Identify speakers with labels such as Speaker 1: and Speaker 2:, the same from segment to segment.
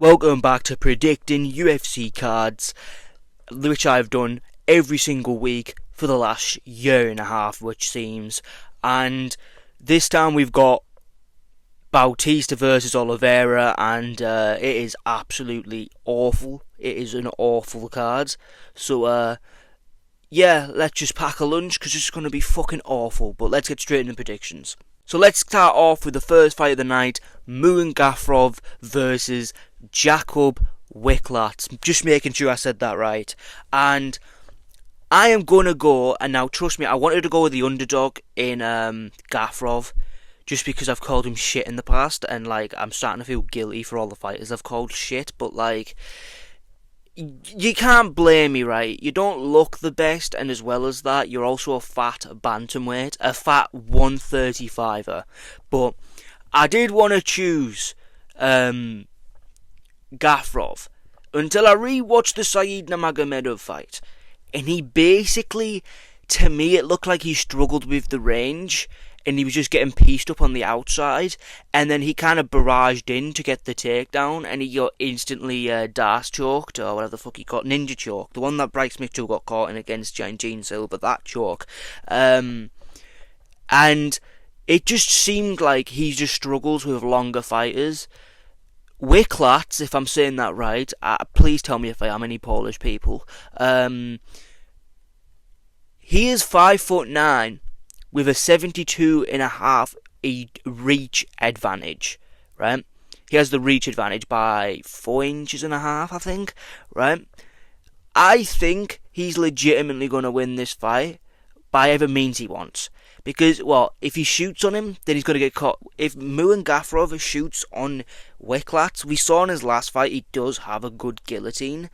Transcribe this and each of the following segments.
Speaker 1: Welcome back to predicting UFC cards, which I've done every single week for the last year and a half, which seems. And this time we've got Bautista versus Oliveira, and it is absolutely awful. It is an awful card. So, yeah, let's just pack a lunch because it's going to be fucking awful. But let's get straight into predictions. So let's start off with the first fight of the night, Muangafrov versus Jakub Wicklats. Just making sure I said that right. And I am going to go, and now trust me, I wanted to go with the underdog in Gafrov, just because I've called him shit in the past, and I'm starting to feel guilty for all the fighters I've called shit, but you can't blame me, right? You don't look the best, and as well as that, you're also a fat bantamweight, a fat 135er. But I did want to choose Gafrov until I rewatched the Saeed Nurmagomedov fight, and he basically, to me, it looked like he struggled with the range, and he was just getting pieced up on the outside, and then he kind of barraged in to get the takedown, and he got instantly Das choked, or whatever the fuck he got, ninja choke, the one that Bryce Mitchell got caught in against Gene Silver, that choke. And it just seemed like he just struggles with longer fighters. Wicklats, if I'm saying that right, please tell me if I am, any Polish people. He is 5'9", with a 72.5 reach advantage, right? He has the reach advantage by 4.5 inches, I think, right? I think he's legitimately going to win this fight by every means he wants. Because, well, if he shoots on him, then he's going to get caught. If Muangafrov shoots on Wicklats, we saw in his last fight he does have a good guillotine,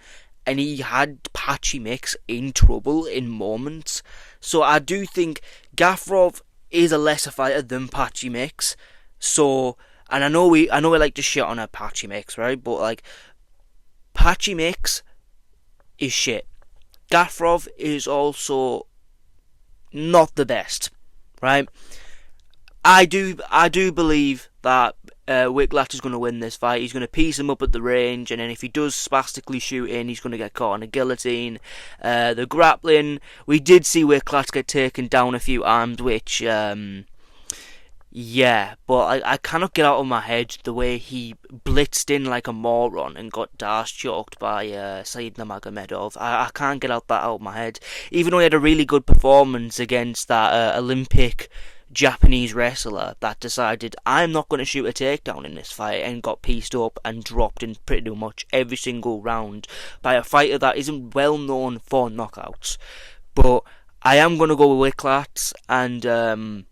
Speaker 1: and he had Patchy Mix in trouble in moments. So I do think Gafrov is a lesser fighter than Patchy Mix. So, and I know we like to shit on a Patchy Mix, right? But Patchy Mix is shit. Gafrov is also not the best, right? I do believe that Wicklats is going to win this fight. He's going to piece him up at the range, and then if he does spastically shoot in, he's going to get caught on a guillotine. The grappling, we did see Wicklats get taken down a few times, which, yeah, but I cannot get out of my head the way he blitzed in like a moron and got dash choked by Saeed Nurmagomedov. I can't get that out of my head. Even though he had a really good performance against that Olympic Japanese wrestler that decided I'm not going to shoot a takedown in this fight and got pieced up and dropped in pretty much every single round by a fighter that isn't well known for knockouts. But I am going to go with Wicklats, and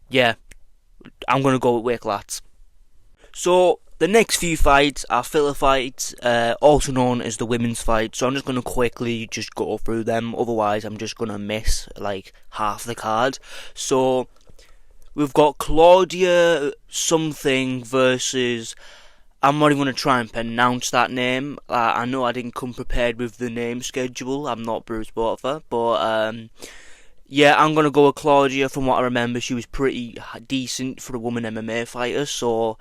Speaker 1: yeah, I'm going to go with Wicklats. So the next few fights are filler fights, also known as the women's fight. So I'm just going to quickly just go through them. Otherwise, I'm just going to miss half the card. So we've got Claudia something versus, I'm not even going to try and pronounce that name. I know I didn't come prepared with the name schedule. I'm not Bruce Butler, but yeah, I'm going to go with Claudia. From what I remember, she was pretty decent for a woman MMA fighter, so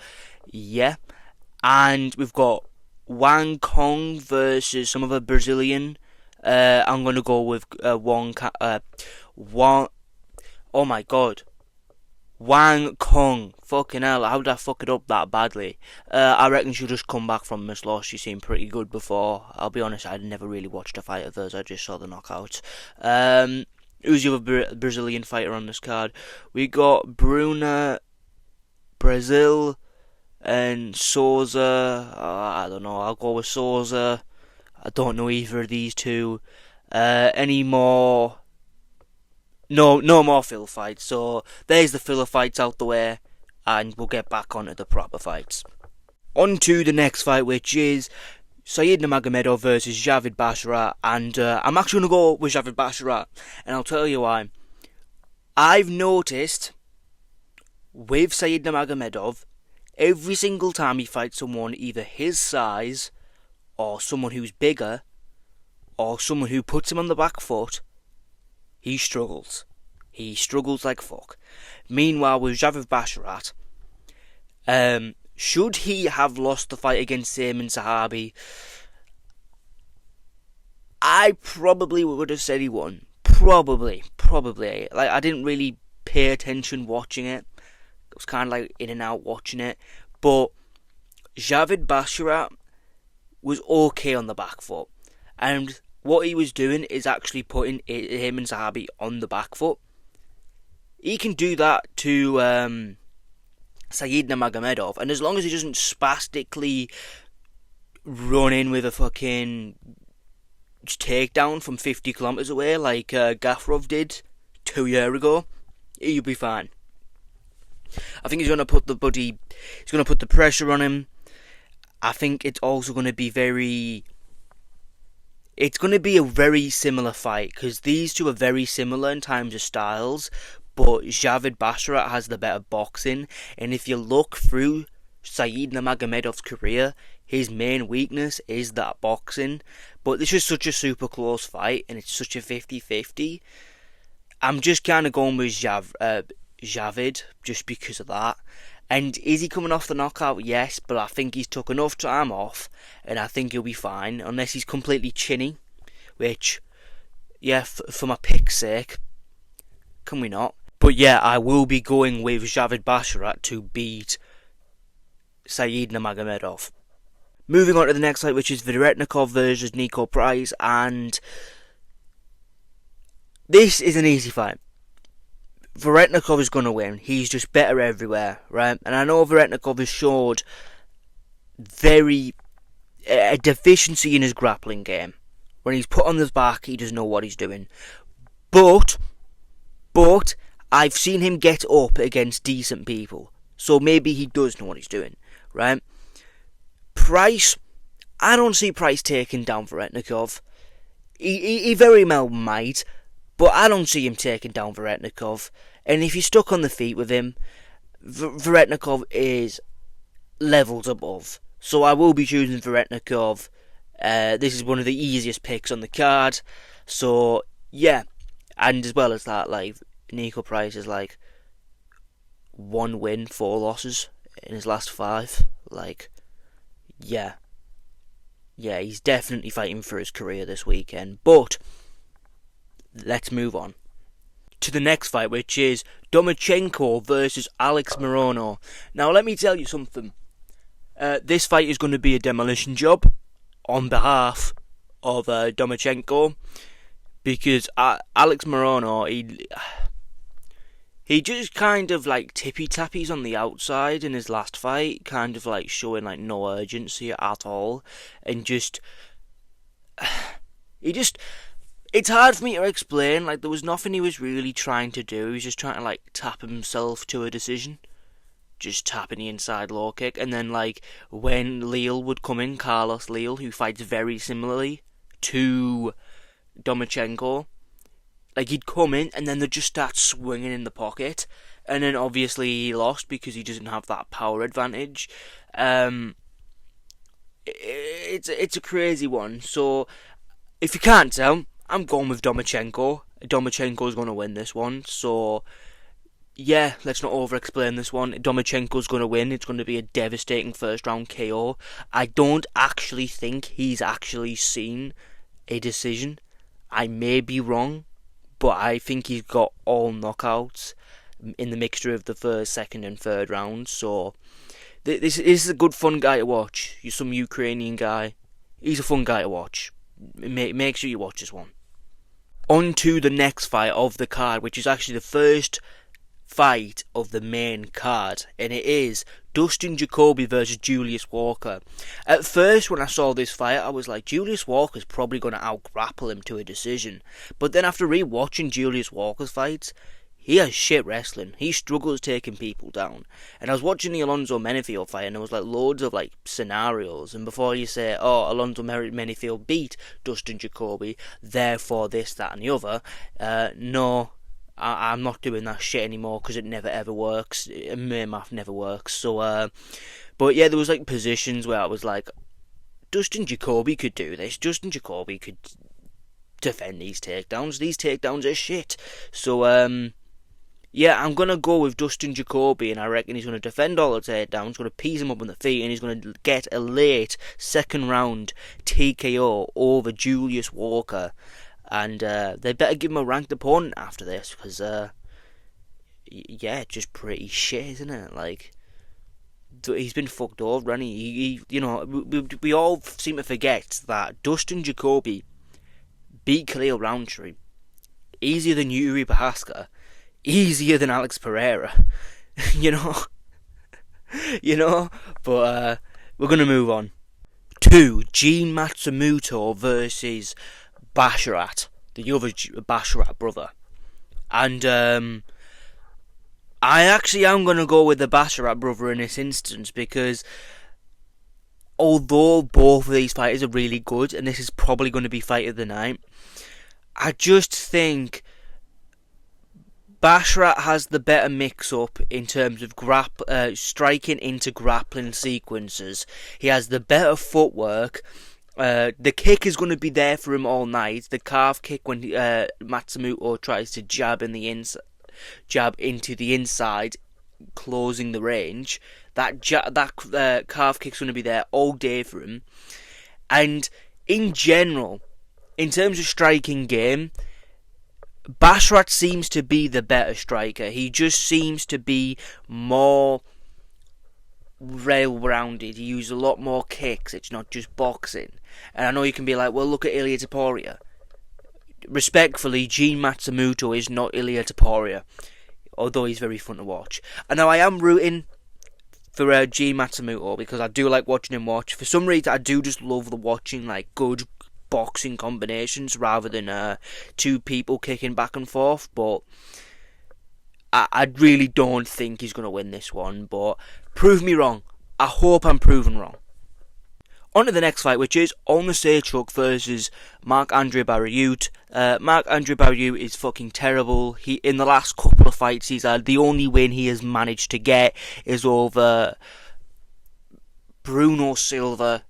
Speaker 1: yeah. And we've got Wang Kong versus some other Brazilian. I'm going to go with oh my god. Wang Kong. Fucking hell, how did I fuck it up that badly? I reckon she'll just come back from this loss. She seemed pretty good before. I'll be honest, I'd never really watched a fight of hers. I just saw the knockouts. Who's the other Brazilian fighter on this card? We got Bruna Brazil and Souza. I don't know, I'll go with Souza. I don't know either of these two. Any more? No more filler fights. So there's the filler fights out the way, and we'll get back onto the proper fights. On to the next fight, which is Saeed Nurmagomedov versus Javid Basharat, and I'm actually going to go with Javid Basharat, and I'll tell you why. I've noticed with Saeed Nurmagomedov, every single time he fights someone either his size, or someone who's bigger, or someone who puts him on the back foot, he struggles. He struggles like fuck. Meanwhile, with Javid Basharat, Should he have lost the fight against Seaman Sahabi, I probably would have said he won. Probably. Like, I didn't really pay attention watching it. I was kind of like in and out watching it. But Javid Basharat was okay on the back foot. And what he was doing is actually putting him and Sahabi on the back foot. He can do that to Saeed Nurmagomedov, and as long as he doesn't spastically run in with a fucking takedown from 50 kilometers away like Gafurov did 2 years ago, he'll be fine. I think he's going to put the pressure on him. I think it's also going to be a very similar fight, because these two are very similar in terms of styles, but Javid Basharat has the better boxing, and if you look through Saeed Nurmagomedov's career, his main weakness is that boxing. But this is such a super close fight, and it's such a 50-50. I'm just kind of going with Javid, just because of that. And is he coming off the knockout? Yes, but I think he's took enough time off, and I think he'll be fine, unless he's completely chinny, which, yeah, for my pick's sake, can we not? But yeah, I will be going with Javid Basharat to beat Saeed Nurmagomedov. Moving on to the next fight, which is Veretnikov versus Nico Price, and this is an easy fight. Veretnikov is going to win. He's just better everywhere, right? And I know Veretnikov has showed a deficiency in his grappling game. When he's put on his back, he doesn't know what he's doing. But I've seen him get up against decent people, so maybe he does know what he's doing, right? Price, I don't see Price taking down Veretnikov. He very well might, but I don't see him taking down Veretnikov. And if you're stuck on the feet with him, Veretnikov is levels above. So I will be choosing Veretnikov. This is one of the easiest picks on the card. So, yeah. And as well as that, like, Nico Price is like 1 win, 4 losses in his last 5. Like, yeah, he's definitely fighting for his career this weekend. But let's move on to the next fight, which is Domachenko versus Alex Morono. Now, let me tell you something. This fight is going to be a demolition job on behalf of Domachenko, because Alex Morono, he just kind of like tippy-tappies on the outside in his last fight, kind of like showing like no urgency at all, and it's hard for me to explain. Like, there was nothing he was really trying to do. He was just trying to like tap himself to a decision, just tapping the inside low kick, and then like when Leal would come in, Carlos Leal, who fights very similarly to Domachenko, like, he'd come in and then they'd just start swinging in the pocket, and then obviously he lost because he doesn't have that power advantage. It's a crazy one. So if you can't tell, I'm going with Domachenko. Domachenko's going to win this one. So yeah, let's not over-explain this one. Domachenko's going to win. It's going to be a devastating first-round KO. I don't actually think he's actually seen a decision. I may be wrong, but I think he's got all knockouts in the mixture of the first, second and third rounds. So this is a good, fun guy to watch. You're some Ukrainian guy. He's a fun guy to watch. Make sure you watch this one. On to the next fight of the card, which is actually the first fight of the main card, and it is Dustin Jacoby versus Julius Walker. At first, when I saw this fight, I was like, Julius Walker's probably going to out-grapple him to a decision. But then after re-watching Julius Walker's fights, he has shit wrestling. He struggles taking people down. And I was watching the Alonzo Menifield fight, and there was like loads of like scenarios. And before you say, oh, Alonzo Menifield beat Dustin Jacoby, therefore this, that, and the other, no, I'm not doing that shit anymore, because it never ever works. Mere math never works. So, but yeah, there was like positions where I was like, Dustin Jacoby could do this. Dustin Jacoby could defend these takedowns. These takedowns are shit. So, Yeah, I'm gonna go with Dustin Jacoby, and I reckon he's gonna defend all the takedowns, gonna piece him up on the feet, and he's gonna get a late second round TKO over Julius Walker. And they better give him a ranked opponent after this, because yeah, just pretty shit, isn't it? Like, he's been fucked over, hasn't he? We all seem to forget that Dustin Jacoby beat Khalil Roundtree easier than Yuri Prohaska, easier than Alex Pereira. you know, you know. But we're gonna move on to Gene Matsumoto versus Basharat, the other Basharat brother, and I actually am gonna go with the Basharat brother in this instance because although both of these fighters are really good, and this is probably going to be fight of the night, I just think Basharat has the better mix-up in terms of striking into grappling sequences. He has the better footwork. The kick is going to be there for him all night. The calf kick when Matsumoto tries to jab into the inside, closing the range. That calf kick's going to be there all day for him. And in general, in terms of striking game, Basharat seems to be the better striker. He just seems to be more well-rounded. He uses a lot more kicks. It's not just boxing. And I know you can be like, well, look at Ilia Topuria. Respectfully, Gene Matsumoto is not Ilia Topuria, although he's very fun to watch. And now I am rooting for Gene Matsumoto because I do like watching him watch. For some reason, I do just love the watching like good boxing combinations rather than two people kicking back and forth. But I really don't think he's going to win this one. But prove me wrong. I hope I'm proven wrong. On to the next fight, which is Olnasechuk versus Marc-Andre Barriault. Marc-Andre Barriault is fucking terrible. In the last couple of fights he's had, the only win he has managed to get is over Bruno Silva,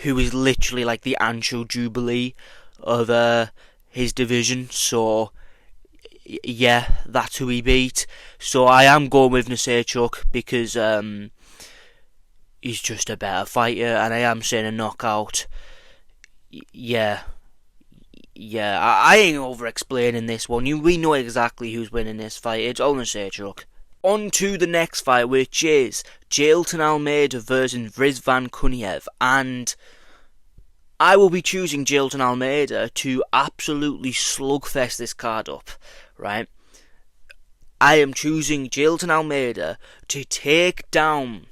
Speaker 1: who is literally like the Ancho Jubilee of his division. So, yeah, that's who he beat. So I am going with Nasechuk because he's just a better fighter, and I am saying a knockout. Yeah, I ain't over-explaining this one. We know exactly who's winning this fight. It's Olnasechuk. On to the next fight, which is Jailton Almeida versus Rizvan Kuniev, and I will be choosing Jailton Almeida to absolutely slugfest this card up, right? I am choosing Jailton Almeida to take down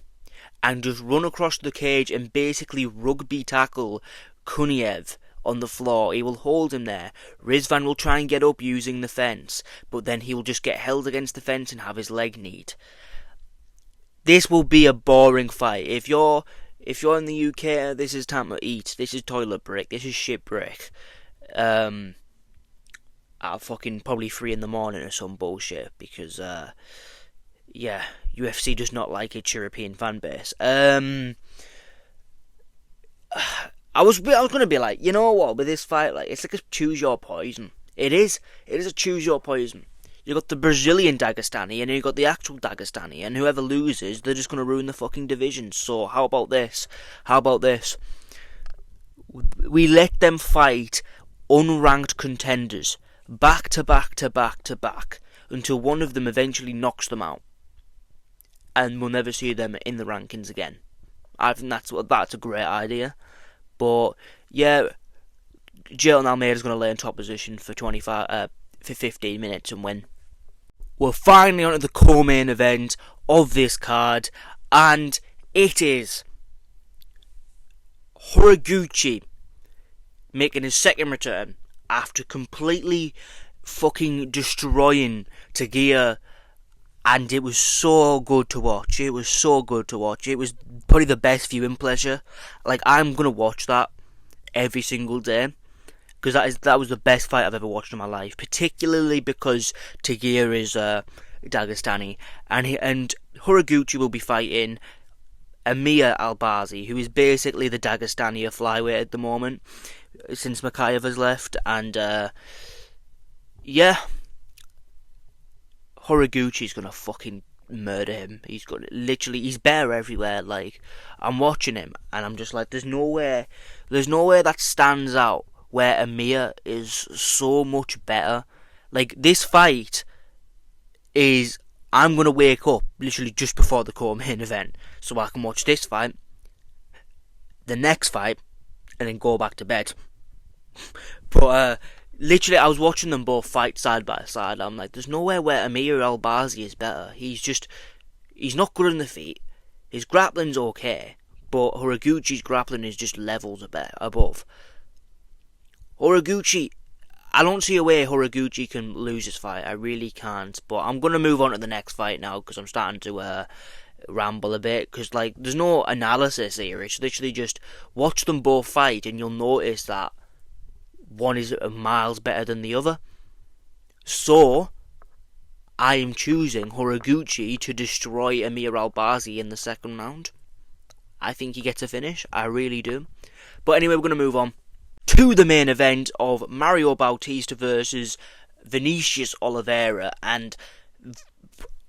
Speaker 1: and just run across the cage and basically rugby tackle Kuniev on the floor. He will hold him there. Rizvan will try and get up using the fence, but then he will just get held against the fence and have his leg kneed. This will be a boring fight. If you're in the UK, this is time to eat. This is toilet break. This is shit break. At fucking probably 3 in the morning or some bullshit because yeah, UFC does not like its European fan base. I was gonna be like, you know what, with this fight, like, it's like a choose your poison. It is a choose your poison. You got the Brazilian Dagestani and you got the actual Dagestani, and whoever loses, they're just gonna ruin the fucking division. So how about this? We let them fight unranked contenders back to back to back to back until one of them eventually knocks them out, and we'll never see them in the rankings again. I think that's a great idea. But yeah, Jailton Almeida's going to lay in top position for 15 minutes and win. We're finally on to the co-main event of this card, and it is Horiguchi making his second return after completely fucking destroying Tagia. And it was so good to watch. It was probably the best viewing pleasure. Like, I'm going to watch that every single day. Because that was the best fight I've ever watched in my life. Particularly because Tagia is Dagestani. And Horiguchi will be fighting Amir Albazi, who is basically the Dagestani of flyweight at the moment. Since Makayev has left. And, yeah. Horiguchi's gonna fucking murder him. He's bare everywhere. Like, I'm watching him and I'm just like, there's nowhere that stands out where Amir is so much better. Like, this fight is, I'm gonna wake up literally just before the core main event so I can watch this fight, the next fight, and then go back to bed. But literally, I was watching them both fight side by side. I'm like, there's nowhere where Amir Albazi is better. He's not good on the feet. His grappling's okay, but Horiguchi's grappling is just levels above. Horiguchi, I don't see a way Horiguchi can lose this fight. I really can't. But I'm gonna move on to the next fight now because I'm starting to ramble a bit. Because like, there's no analysis here. It's literally just watch them both fight, and you'll notice that one is miles better than the other. So, I am choosing Horiguchi to destroy Amir Albazi in the second round. I think he gets a finish. I really do. But anyway, we're going to move on to the main event of Mario Bautista versus Vinicius Oliveira. And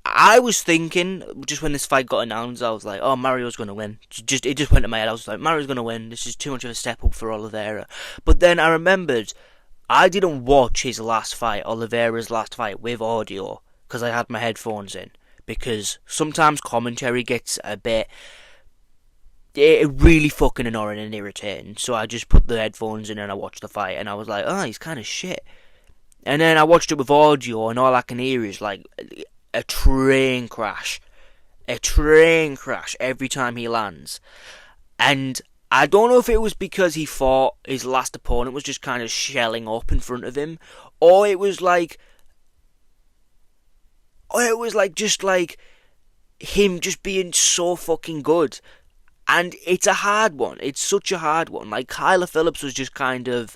Speaker 1: I was thinking, just when this fight got announced, I was like, oh, Mario's going to win. It just went to my head. I was like, Mario's going to win. This is too much of a step up for Oliveira. But then I remembered, I didn't watch his last fight, Oliveira's last fight, with audio, because I had my headphones in. Because sometimes commentary gets a bit, really fucking annoying and irritating. So I just put the headphones in and I watched the fight. And I was like, oh, he's kind of shit. And then I watched it with audio, and all I can hear is like a train crash every time he lands. And I don't know if it was because he thought his last opponent was just kind of shelling up in front of him, or it was like just like him just being so fucking good. And it's a hard one. It's such a hard one. Like, Kyler Phillips was just kind of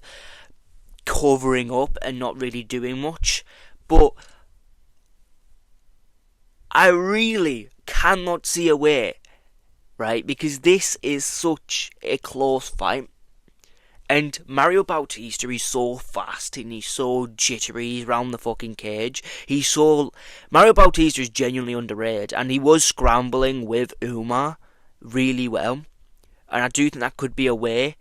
Speaker 1: covering up and not really doing much. But I really cannot see a way, right? Because this is such a close fight. And Mario Bautista is so fast and he's so jittery. He's round the fucking cage. Mario Bautista is genuinely underrated. And he was scrambling with Umar really well. And I do think that could be a way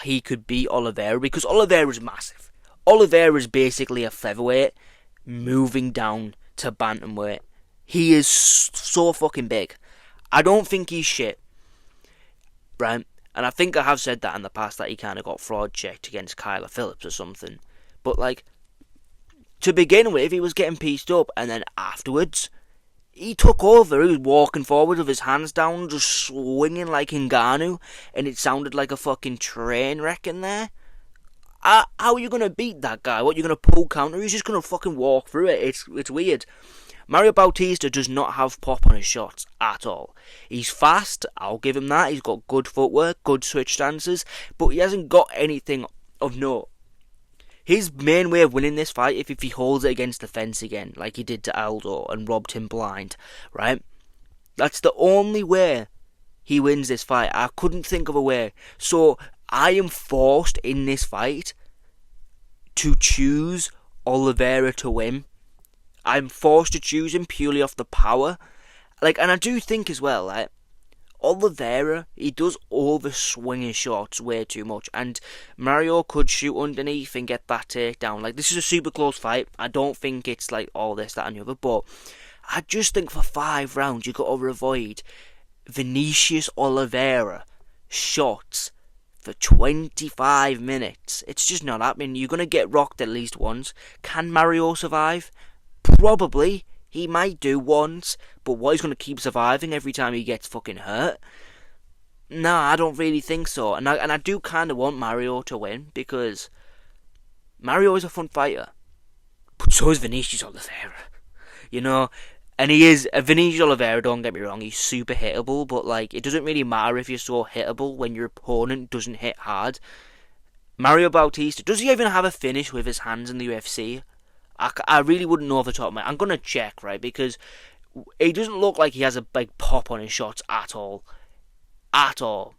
Speaker 1: he could beat Oliveira. Because Oliveira is massive. Oliveira is basically a featherweight moving down to bantamweight. He is so fucking big. I don't think he's shit, right? And I think I have said that in the past, that he kind of got fraud checked against Kyler Phillips or something. But like, to begin with, he was getting pieced up, and then afterwards, he took over. He was walking forward with his hands down, just swinging like Ngannou, and it sounded like a fucking train wreck in there. How are you going to beat that guy? What, you're going to pull counter? He's just going to fucking walk through it. It's weird. Mario Bautista does not have pop on his shots at all. He's fast, I'll give him that. He's got good footwork, good switch stances, but he hasn't got anything of note. His main way of winning this fight, if he holds it against the fence again, like he did to Aldo and robbed him blind, right? That's the only way he wins this fight. I couldn't think of a way. So I am forced in this fight to choose Oliveira to win. I'm forced to choose him purely off the power. Like, and I do think as well, like, Oliveira, he does overswing his shots way too much. And Mario could shoot underneath and get that takedown. Like, this is a super close fight. I don't think it's like all this, that and the other. But I just think for 5 rounds, you've got to avoid Vinicius Oliveira shots for 25 minutes. It's just not happening. You're going to get rocked at least once. Can Mario survive? Probably. He might do once, but what, he's going to keep surviving every time he gets fucking hurt? Nah, I don't really think so. And I do kind of want Mario to win, because Mario is a fun fighter. But so is Vinicius Oliveira. You know? And he is, Vinicius Oliveira, don't get me wrong, he's super hittable, but like, it doesn't really matter if you're so hittable when your opponent doesn't hit hard. Mario Bautista, does he even have a finish with his hands in the UFC? I really wouldn't know off the top of my head. I'm going to check, right, because he doesn't look like he has a big pop on his shots at all. At all.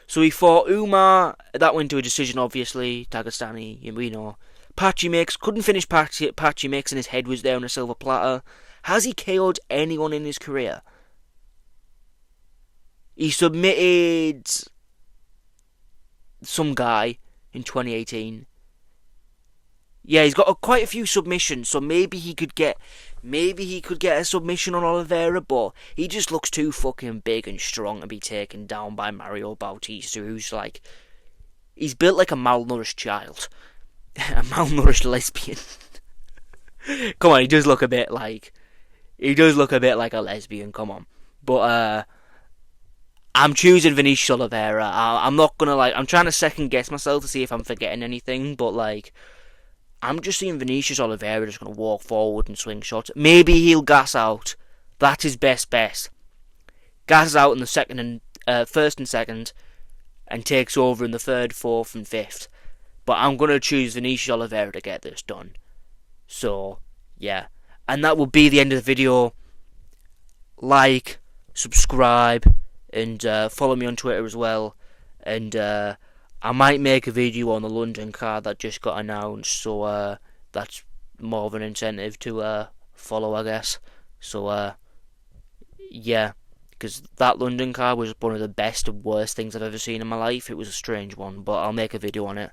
Speaker 1: So he fought Umar. That went to a decision, obviously. Dagestani, we know. Patchy Mix, couldn't finish Patchy Mix and his head was there on a silver platter. Has he KO'd anyone in his career? He submitted some guy in 2018. Yeah, he's got quite a few submissions, so maybe he could get a submission on Oliveira, but he just looks too fucking big and strong to be taken down by Mario Bautista, who's like, he's built like a malnourished child, a malnourished lesbian. Come on, he does look a bit like a lesbian. Come on, but I'm choosing Vinicius Oliveira. I'm not gonna I'm trying to second guess myself to see if I'm forgetting anything, but I'm just seeing Vinicius Oliveira just going to walk forward and swing shots. Maybe he'll gas out. That's his best bet. Gasses out in the first and second, and takes over in the third, fourth, and fifth. But I'm going to choose Vinicius Oliveira to get this done. So, yeah. And that will be the end of the video. Like, subscribe, and follow me on Twitter as well. And I might make a video on the London card that just got announced, so that's more of an incentive to follow, I guess. So yeah, because that London card was one of the best and worst things I've ever seen in my life. It was a strange one, but I'll make a video on it.